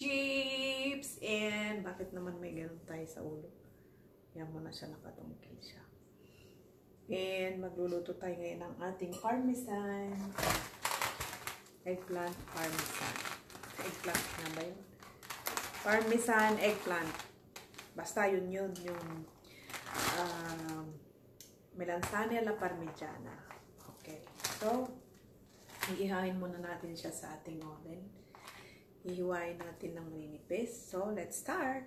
chips! And bakit naman may ganun tayo sa ulo? Yan mo na siya, nakatungkil siya. And magluluto tayo ngayon ng ating parmesan. Eggplant parmesan. Eggplant na ba yun? Parmesan eggplant. Basta yun yung melanzane alla parmigiana. Okay. So, iihain muna natin siya sa ating oven. Ihiwain natin ng maninipis. So, let's start.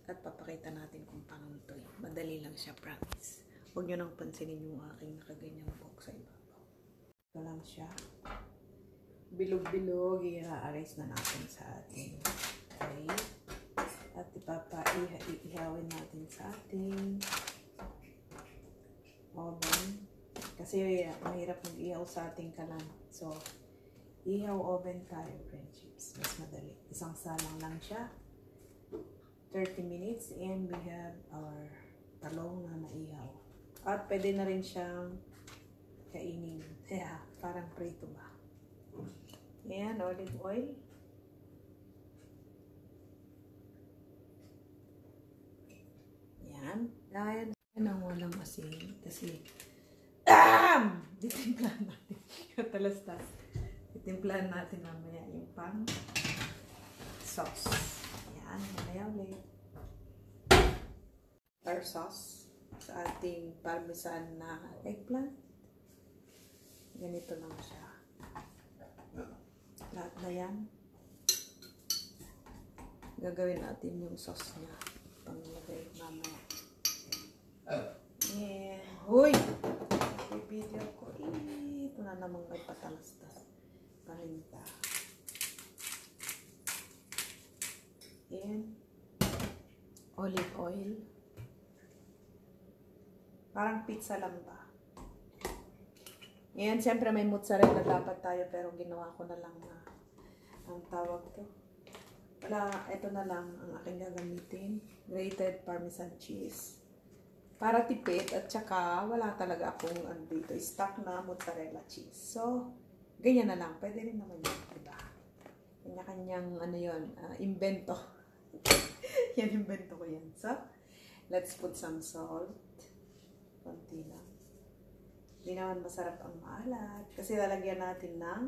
At papakita natin kung paano ito. Madali lang siya, promise. Huwag nyo nang pansinin yung aking nakaganyang buhok sa ibabaw. Ito lang siya. Bilog-bilog. I-arrange na natin sa ating tray. At ihawin natin sa ating oven. Kasi mahirap mag-ihaw sa ating kalan. So, ihaw oven tayo, friendships. Mas madali. Isang salang lang siya. 30 minutes and we have our talong na naihaw. At pwede na rin siyang kainin. Yeah, parang prito ba? Ayan, olive oil. Ayan. Ayan ang walang asin. Kasi, titimplahan natin. Katalastas. Titimplahan natin mamaya yung pang sauce. Ayan, mamaya ulit. Our sauce sa ating parmesan na eggplant. Ganito lang siya. Lahat na yan. Gagawin natin yung sauce niya. Panglagay mamaya. Yeah. Huy! May video ko. Ito na namang may patalastas. Paninta. And olive oil. Parang pizza lang ba? Ayan, siyempre may mozzarella dapat tayo pero ginawa ko na lang na ang tawag to. Wala, ito na lang ang aking gagamitin. Grated Parmesan cheese. Para tipid at saka wala talaga akong dito, stock na mozzarella cheese. So, ganyan na lang. Pwede rin naman yun, diba? Kanya-kanyang invento. Yan, invento ko yan. So, let's put some salt. Konti lang. Hindi naman masarap ang maalat. Kasi lalagyan natin ng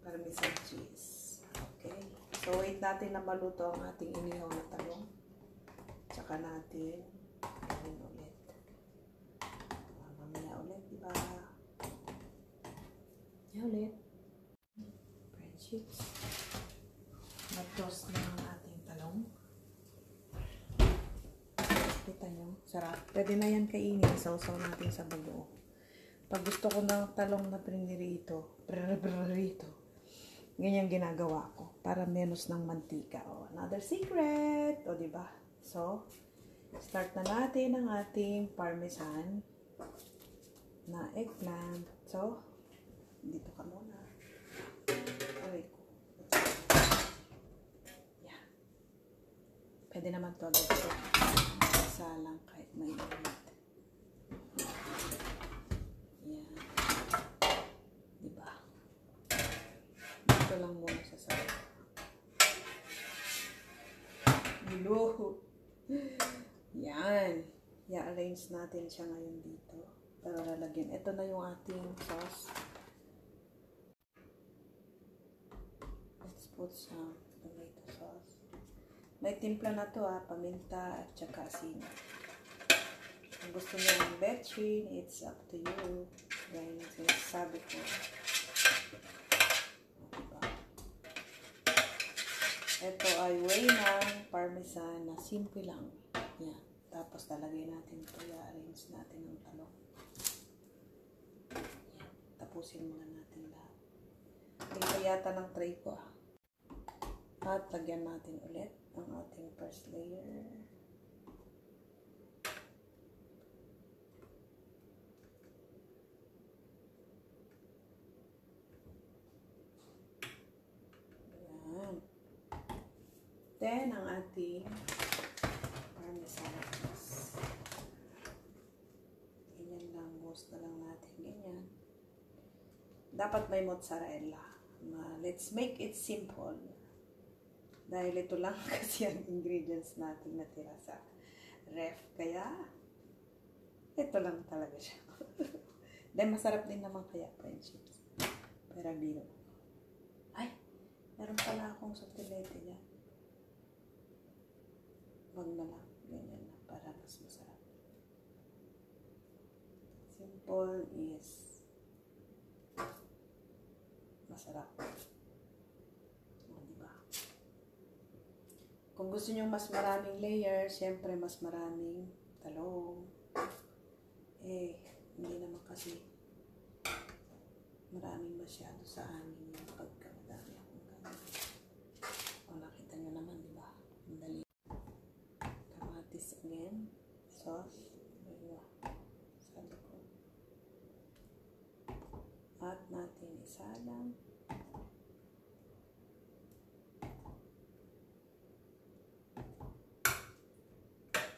parmesan cheese. Okay. So, wait natin na maluto ang ating inihaw na talong. Tsaka natin gawin ulit. Mamaya ulit, diba? Yan ulit. Friendships. Mag-toast na ang ating talong. Kita nyo? Sarap. Pwede na yan kainin. Sausaw natin sa bago. Pag gusto ko ng talong na prinirito, ganyan ginagawa ko. Para menos ng mantika. O, another secret. O, diba? So, start na natin ang ating parmesan na eggplant. So, dito ka muna. Aray ko. Yeah. Pwede naman to. Isa lang kahit may init. Yan. Diba? Dito lang muna sa sarap. Bilo. Yan. I-arrange natin siya ngayon dito. Para lalagyan. Ito na yung ating sauce. Let's put some tomato sauce. May timpla na to paminta at saka asin. Kung gusto nyo ng betchin, it's up to you. Yan yung sinasabi ko. Diba? Ito ay way ng parmesan na simple lang. Yan. Tapos talagay natin ito. I-arrange natin ang talong. Yan. Tapusin muna natin lahat. Ito yata ng tray ko At lagyan natin ulit ang ating first layer. Ayan. Then, ang ating parmesan sauce. Ganyan lang. Buhos na lang natin. Ganyan. Dapat may mozzarella. Let's make it simple. Dahil ito lang kasi ang ingredients natin natira sa ref. Kaya, ito lang talaga siya. Dahil masarap din naman kaya friendships. Pero biro. Ay, meron pala akong sotilete yan. Wag na lang. Ganyan na. Para mas masarap. Simple is masarap. O, diba? Kung gusto nyo mas maraming layers, syempre mas maraming talong. Eh, hindi naman kasi maraming masyado sa amin yung pagkamadami akong gano'n. O, nakita nyo naman, diba? Ang dali. Kamatis again. Sauce. Diba? Sabi ko. At natin isalang.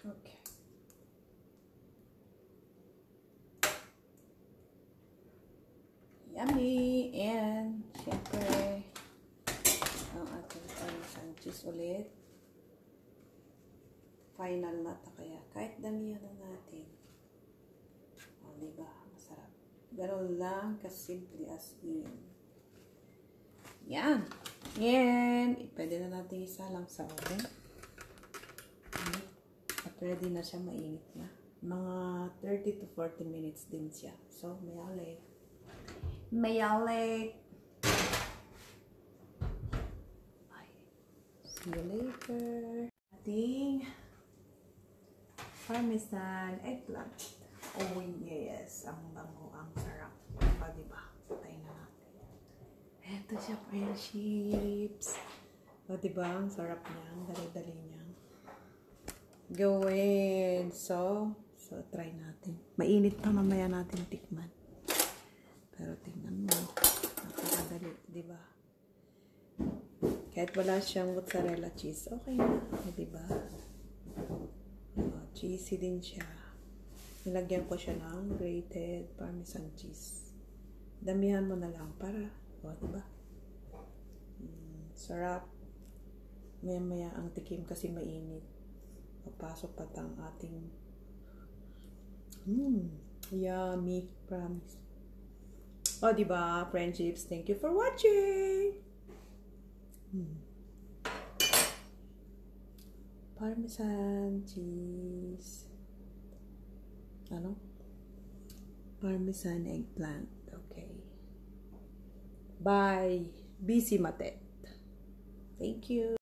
Okay. Yummy! And, syempre, ang ating parmesan cheese ulit. Final na ito kaya. Kahit damihan na natin. O, diba? Masarap. Ganun lang kasimple as in. Yan! And, pwede na natin isalang sa oven. At ready na siya, mainit na. Mga 30 to 40 minutes din siya. So, mayalik. Mayalik! See you later. Ating parmesan eggplant. Oh yes, ang bango, ang sarap. O, diba? Patay na natin. Eto siya, friendships. O, diba? Ang sarap niya. Ang dali-dali niya. Gawin. So, try natin. Mainit pa mamaya natin tikman. Pero tingnan mo. Napakadali, diba? Kahit wala siyang mozzarella cheese, okay na. O, diba? Cheesy din siya. Nilagyan ko siya ng grated parmesan cheese. Damihan mo na lang para, o, diba? Sarap. Maya-maya ang tikim kasi mainit. Papasok pa ang ating yummy, promise. O, diba, friendships? Thank you for watching! Parmesan cheese. Ano? Parmesan eggplant. Okay. Bye. Busy Matet. Thank you.